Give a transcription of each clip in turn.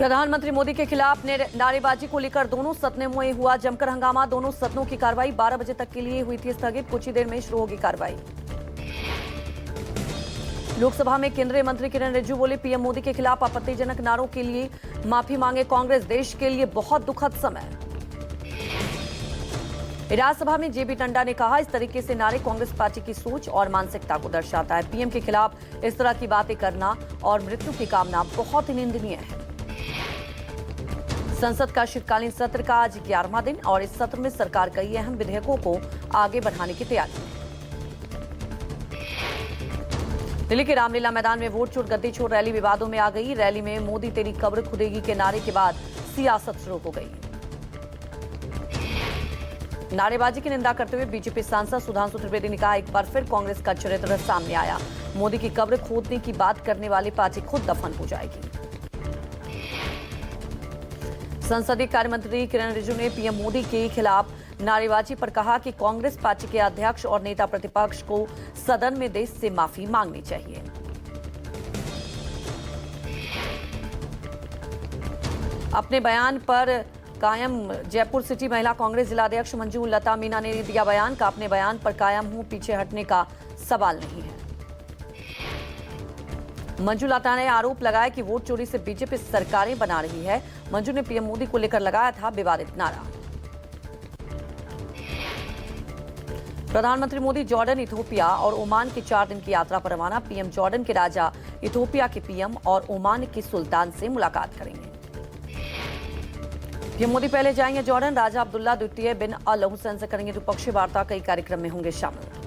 प्रधानमंत्री मोदी के खिलाफ नारेबाजी को लेकर दोनों सदनों में हुआ जमकर हंगामा। दोनों सदनों की कार्रवाई 12 बजे तक के लिए हुई थी स्थगित। कुछ ही देर में शुरू होगी कार्रवाई। लोकसभा में केंद्रीय मंत्री किरण रिजिजू बोले, पीएम मोदी के खिलाफ आपत्तिजनक नारों के लिए माफी मांगे कांग्रेस। देश के लिए बहुत दुखद समय। राज्यसभा में जेबी टंडा ने कहा, इस तरीके से नारे कांग्रेस पार्टी की सोच और मानसिकता को दर्शाता है। पीएम के खिलाफ इस तरह की बातें करना और मृत्यु की कामना बहुत ही निंदनीय है। संसद का शीतकालीन सत्र का आज 11वां दिन और इस सत्र में सरकार कई अहम विधेयकों को आगे बढ़ाने की तैयारी है। दिल्ली के रामलीला मैदान में वोट चोर गद्दी छोड़ रैली विवादों में आ गई। रैली में मोदी तेरी कब्र खुदेगी के नारे के बाद सियासत शुरू हो गई। नारेबाजी की निंदा करते हुए बीजेपी सांसद सुधांशु त्रिवेदी ने कहा, एक बार फिर कांग्रेस का चरित्र सामने आया। मोदी की कब्र खोदने की बात करने वाली पार्टी खुद दफन हो जाएगी। संसदीय कार्य मंत्री किरण रिजिजू ने पीएम मोदी के खिलाफ नारेबाजी पर कहा कि कांग्रेस पार्टी के अध्यक्ष और नेता प्रतिपक्ष को सदन में देश से माफी मांगनी चाहिए। अपने बयान पर कायम जयपुर सिटी महिला कांग्रेस जिलाध्यक्ष मंजू लता मीना ने दिया बयान का, अपने बयान पर कायम हूं, पीछे हटने का सवाल नहीं है। मंजू लता ने आरोप लगाया कि वोट चोरी से बीजेपी सरकारें बना रही है। मंजू ने पीएम मोदी को लेकर लगाया था विवादित नारा। प्रधानमंत्री मोदी जॉर्डन, इथोपिया और ओमान की 4 दिन की यात्रा पर रवाना। पीएम जॉर्डन के राजा, इथोपिया के पीएम और ओमान के सुल्तान से मुलाकात करेंगे। पीएम मोदी पहले जाएंगे जॉर्डन, राजा अब्दुल्ला द्वितीय बिन अल हुसैन से करेंगे द्विपक्षीय वार्ता। कई कार्यक्रम में होंगे शामिल।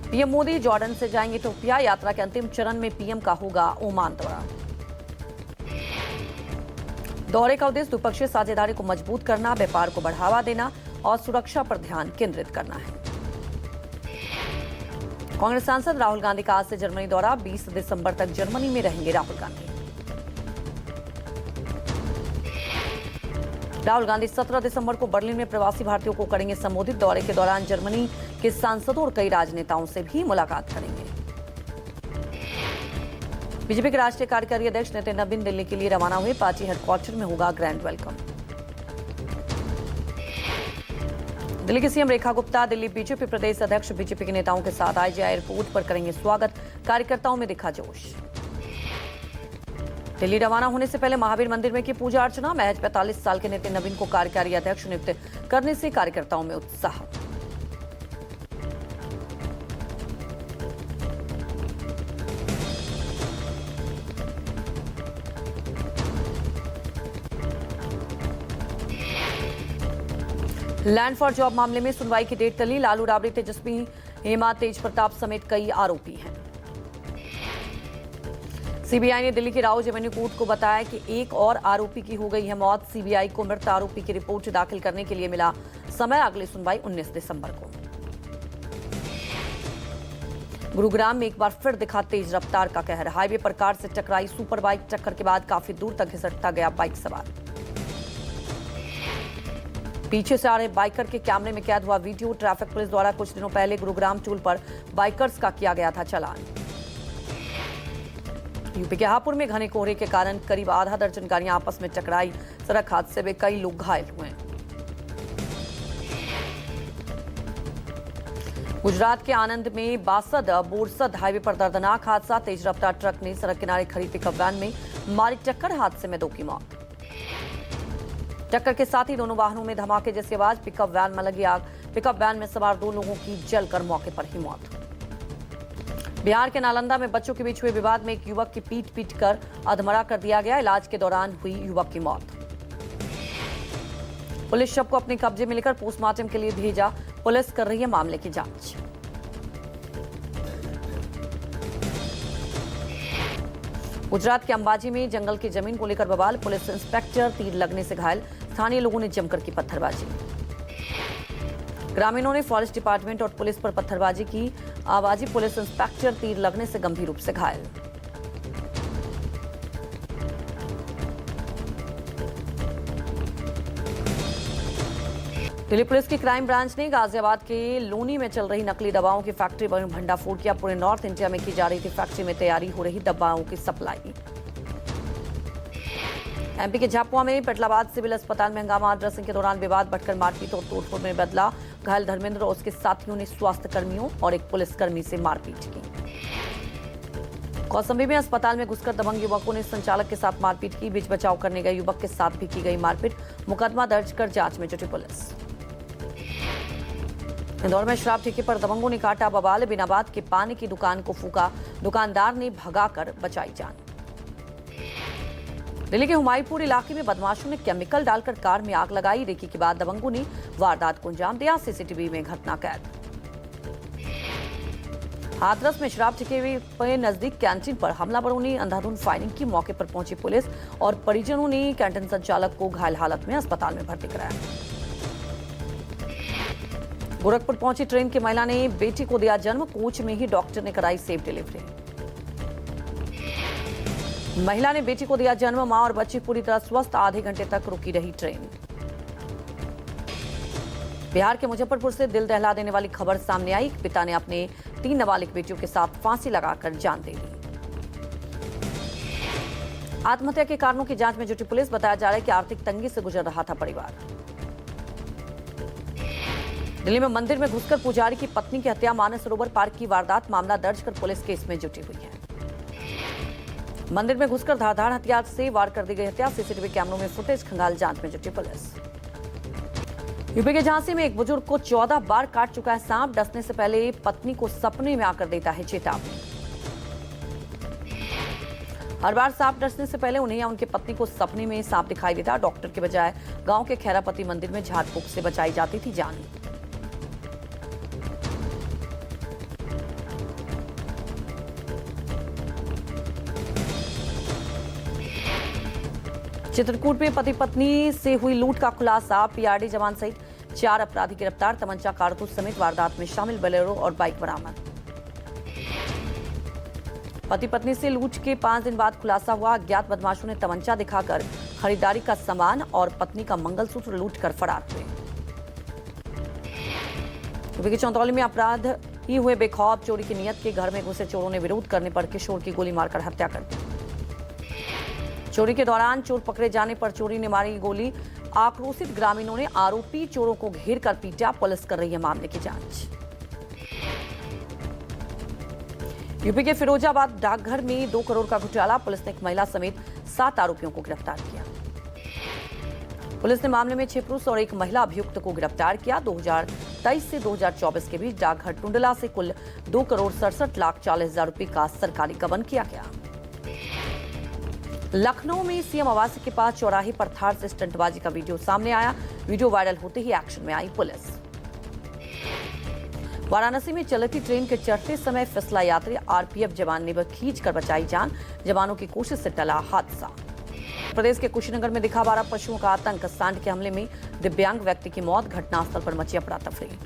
पीएम मोदी जॉर्डन से जाएंगे इथोपिया। यात्रा के अंतिम चरण में पीएम का होगा ओमान दौरा। दौरे का उद्देश्य द्विपक्षीय साझेदारी को मजबूत करना, व्यापार को बढ़ावा देना और सुरक्षा पर ध्यान केंद्रित करना है। कांग्रेस सांसद राहुल गांधी का आज से जर्मनी दौरा। 20 दिसंबर तक जर्मनी में रहेंगे राहुल गांधी। राहुल गांधी 17 दिसंबर को बर्लिन में प्रवासी भारतीयों को करेंगे संबोधित। दौरे के दौरान जर्मनी के सांसदों और कई राजनेताओं से भी मुलाकात करेंगे। बीजेपी के राष्ट्रीय कार्यकारी अध्यक्ष नितिन नवीन दिल्ली के लिए रवाना हुए। पार्टी हेडक्वार्टर में होगा ग्रैंड वेलकम। दिल्ली की सीएम रेखा गुप्ता दिल्ली बीजेपी प्रदेश अध्यक्ष बीजेपी के नेताओं के साथ आईजीआई एयरपोर्ट पर करेंगे स्वागत। कार्यकर्ताओं में दिखा जोश। दिल्ली रवाना होने से पहले महावीर मंदिर में की पूजा अर्चना। महज 45 साल के नितिन नवीन को कार्यकारी अध्यक्ष नियुक्त करने से कार्यकर्ताओं में उत्साह। लैंड फॉर जॉब मामले में सुनवाई की डेट टली। लालू राबड़ी, तेजस्वी, हेमा, तेज प्रताप समेत कई आरोपी हैं। सीबीआई ने दिल्ली के राउज एवेन्यू कोर्ट को बताया कि एक और आरोपी की हो गई है मौत। सीबीआई को मृत आरोपी की रिपोर्ट दाखिल करने के लिए मिला समय। अगली सुनवाई 19 दिसंबर को। गुरुग्राम में एक बार फिर दिखा तेज रफ्तार का कहर। हाईवे पर कार से टकराई सुपर बाइक। टक्कर के बाद काफी दूर तक घिसटता गया बाइक सवार। पीछे से आ रहे बाइकर के कैमरे में कैद हुआ वीडियो। ट्रैफिक पुलिस द्वारा कुछ दिनों पहले गुरुग्राम टोल पर बाइकर्स का किया गया था चालान। यूपी के हापुड़ में घने कोहरे के कारण करीब आधा दर्जन गाड़ियां आपस में टकराई। सड़क हादसे में कई लोग घायल हुए। गुजरात के आनंद में बासद बोरसद हाईवे पर दर्दनाक हादसा। तेज रफ्तार ट्रक ने सड़क किनारे खड़ी पिकअप वैन में मारी टक्कर। हादसे में 2 की मौत। टक्कर के साथ ही दोनों वाहनों में धमाके जैसी आवाज। पिकअप वैन में लगी आग। पिकअप वैन में सवार 2 लोगों की जलकर मौके पर ही मौत। बिहार के नालंदा में बच्चों के बीच हुए विवाद में एक युवक की पीट कर अधमरा कर दिया गया। इलाज के दौरान हुई युवक की मौत। पुलिस शव को अपने कब्जे में लेकर पोस्टमार्टम के लिए भेजा। पुलिस कर रही है मामले की जांच। गुजरात के अंबाजी में जंगल की जमीन को लेकर बवाल। पुलिस इंस्पेक्टर तीर लगने से घायल। स्थानीय लोगों ने जमकर की पत्थरबाजी। ग्रामीणों ने फॉरेस्ट डिपार्टमेंट और पुलिस पर पत्थरबाजी की। आवाजी पुलिस इंस्पेक्टर तीर लगने से गंभीर रूप से घायल। दिल्ली पुलिस की क्राइम ब्रांच ने गाजियाबाद के लोनी में चल रही नकली दवाओं की फैक्ट्री पर भंडाफोड़ किया। पूरे नॉर्थ इंडिया में की जा रही थी फैक्ट्री में तैयारी हो रही दवाओं की सप्लाई। एमपी के झापुआ में पेटलाबाद सिविल अस्पताल में हंगामा, ड्रेसिंग के दौरान विवाद बढ़कर मारपीट और तोड़फोड़ में बदला। घायल धर्मेंद्र और उसके साथियों ने स्वास्थ्य कर्मियों और एक पुलिसकर्मी से मारपीट की। कौसंबी में अस्पताल में घुसकर दबंग युवकों ने संचालक के साथ मारपीट की। बीच बचाव करने गए युवक के साथ भी की गई मारपीट। मुकदमा दर्ज कर जांच में जुटी पुलिस। इंदौर में शराब ठेके पर दबंगों ने काटा बवाल, बिना बात के पान की दुकान को फूका, दुकानदार ने भगाकर बचाई जान। दिल्ली के हुमायूंपुर इलाके में बदमाशों ने केमिकल डालकर कार में आग लगाई। रेकी के बाद दबंगों ने वारदात को अंजाम दिया। सीसीटीवी में घटना कैद। हाथरस में शराब ठेके पर नजदीक कैंटीन पर हमलावरों ने अंधाधुंध फायरिंग की। मौके पर पहुंची पुलिस और परिजनों ने कैंटीन संचालक को घायल हालत में अस्पताल में भर्ती कराया। गोरखपुर पहुंची ट्रेन की महिला ने बेटी को दिया जन्म, कोच में ही डॉक्टर ने कराई सेफ डिलीवरी। महिला ने बेटी को दिया जन्म, मां और बच्ची पूरी तरह स्वस्थ, आधे घंटे तक रुकी रही ट्रेन। बिहार के मुजफ्फरपुर से दिल दहला देने वाली खबर सामने आई। पिता ने अपने 3 नाबालिग बेटियों के साथ फांसी लगाकर जान दे दी। आत्महत्या के कारणों की जांच में जुटी पुलिस। बताया जा रहा है कि आर्थिक तंगी से गुजर रहा था परिवार। दिल्ली में मंदिर में घुसकर पुजारी की पत्नी की हत्या, मानस सरोवर पार्क की वारदात, मामला दर्ज कर पुलिस केस में जुटी हुई है। मंदिर में घुसकर धारदार हथियार से वार कर दी गई हत्या। सीसीटीवी कैमरों में फुटेज खंगाल जांच में जुटी पुलिस। यूपी के झांसी में एक बुजुर्ग को 14 बार काट चुका है सांप। डसने से पहले पत्नी को सपने में आकर देता है चेतावनी। हर बार सांप डसने से पहले उन्हें या उनकी पत्नी को सपने में सांप दिखाई देता। डॉक्टर के बजाय गांव के खैरापति मंदिर में झाड़ फूक से बचाई जाती थी जान। चित्रकूट में पति पत्नी से हुई लूट का खुलासा। पीआरडी जवान सहित 4 अपराधी गिरफ्तार। तमंचा, कारतूस समेत वारदात में शामिल बोलेरो और बाइक बरामद। पति पत्नी से लूट के 5 दिन बाद खुलासा हुआ। अज्ञात बदमाशों ने तमंचा दिखाकर खरीदारी का सामान और पत्नी का मंगलसूत्र लूट कर फरार हुए। यूपी के चंदौली में अपराध ही हुए बेखौफ। चोरी की नियत के घर में घुसे चोरों ने विरोध करने पर किशोर की गोली मारकर हत्या कर दी। चोरी के दौरान चोर पकड़े जाने पर चोरी ने मारी गोली। आक्रोशित ग्रामीणों ने आरोपी चोरों को घेर कर पीटा। पुलिस कर रही है मामले की जांच। यूपी के फिरोजाबाद डाकघर में 2 करोड़ का घोटाला। पुलिस ने एक महिला समेत 7 आरोपियों को गिरफ्तार किया। पुलिस ने मामले में 6 पुरुष और 1 महिला अभियुक्त को गिरफ्तार किया। 2023 से 2024 के बीच डाकघर टुंडला से कुल 2 करोड़ 67,40,000 रुपए का सरकारी गबन किया गया। लखनऊ में सीएम आवास के पास चौराहे पर थार से स्टंटबाजी का वीडियो सामने आया। वीडियो वायरल होते ही एक्शन में आई पुलिस। वाराणसी में चलती ट्रेन के चढ़ते समय फिसला यात्री। आरपीएफ जवान ने खींच कर बचाई जान। जवानों की कोशिश से टला हादसा। प्रदेश के कुशीनगर में दिखा 12 पशुओं का आतंक। सांड के हमले में दिव्यांग व्यक्ति की मौत। घटनास्थल पर मची अफरा-तफरी।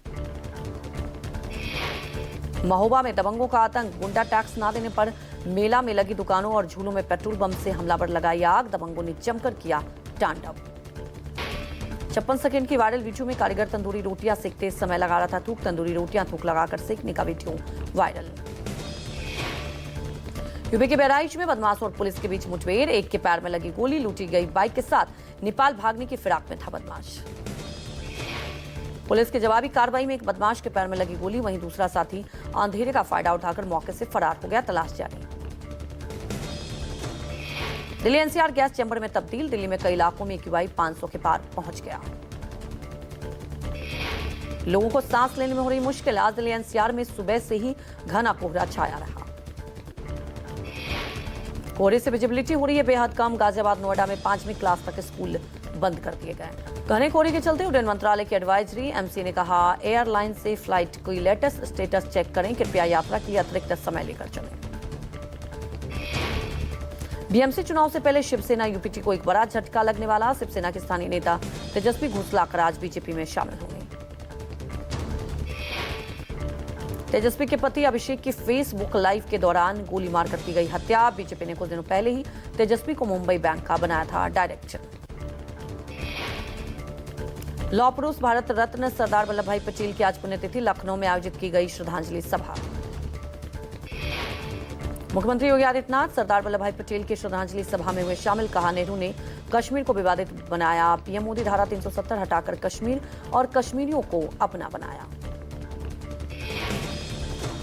महोबा में दबंगों का आतंक। गुंडा टैक्स न देने पर मेला में लगी दुकानों और झूलों में पेट्रोल बम से हमलावर लगाई आग। दबंगों ने जमकर किया तांडव। 56 सेकंड की वायरल वीडियो में कारीगर तंदूरी रोटियां सेकते समय लगा रहा था थूक। तंदूरी रोटियां थूक लगाकर सेकने का वीडियो वायरल। यूपी के बहराइच में बदमाश और पुलिस के बीच मुठभेड़। एक के पैर में लगी गोली। लूटी गई बाइक के साथ नेपाल भागने की फिराक में था बदमाश। पुलिस की जवाबी कार्रवाई में एक बदमाश के पैर में लगी गोली। वहीं दूसरा साथी अंधेरे का फायदा उठाकर मौके से फरार हो गया। तलाश जारी। दिल्ली एनसीआर गैस चैम्बर में तब्दील। दिल्ली में कई इलाकों में एक्यूआई 500 के पार पहुंच गया। लोगों को सांस लेने में हो रही मुश्किल। आज दिल्ली एनसीआर में सुबह से ही घना कोहरा छाया रहा। कोहरे से विजिबिलिटी हो रही है बेहद कम। गाजियाबाद, नोएडा में 5वीं क्लास तक स्कूल बंद कर दिए गए। घने कोहरे के चलते उड्डयन मंत्रालय की एडवाइजरी। एमसी ने कहा एयरलाइन से फ्लाइट की लेटेस्ट स्टेटस चेक करें। कृपया यात्रा के लिए अतिरिक्त समय लेकर चलें। बीएमसी चुनाव से पहले शिवसेना यूपीटी को एक बड़ा झटका लगने वाला। शिवसेना के स्थानीय नेता तेजस्वी घोषलाकर आज बीजेपी में शामिल होंगे। तेजस्वी के पति अभिषेक की फेसबुक लाइव के दौरान गोली मारकर की गई हत्या। बीजेपी ने कुछ दिनों पहले ही तेजस्वी को मुंबई बैंक का बनाया था डायरेक्टर। लौह पुरुष भारत रत्न सरदार वल्लभ भाई पटेल की आज पुण्यतिथि। लखनऊ में आयोजित की गई श्रद्धांजलि सभा। मुख्यमंत्री योगी आदित्यनाथ सरदार वल्लभ भाई पटेल की श्रद्धांजलि सभा में हुए शामिल। कहा नेहरू ने कश्मीर को विवादित बनाया। पीएम मोदी धारा 370 हटाकर कश्मीर और कश्मीरियों को अपना बनाया।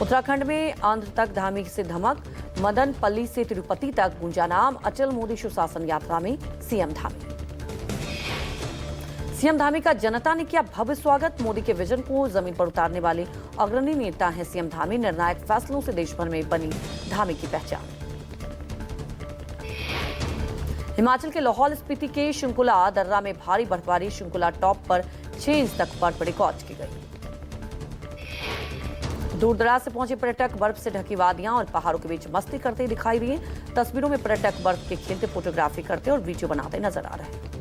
उत्तराखंड में आंध्र तक धामी से धमक, मदनपल्ली से तिरुपति तक गूंजा नाम। अटल मोदी सुशासन यात्रा में सीएम धामी। सीएम धामी का जनता ने किया भव्य स्वागत। मोदी के विजन को जमीन पर उतारने वाले अग्रणी नेता हैं सीएम धामी। निर्णायक फैसलों से देश भर में बनी धामी की पहचान। हिमाचल के लाहौल स्पीति के शंकुला दर्रा में भारी बर्फबारी। शंकुला टॉप पर 6 इंच तक बर्फ रिकॉर्ड की गई। दूर दराज से पहुंचे पर्यटक बर्फ से ढकी वादियां और पहाड़ों के बीच मस्ती करते दिखाई दिए। तस्वीरों में पर्यटक बर्फ के खेलते, फोटोग्राफी करते और वीडियो बनाते नजर आ रहे हैं।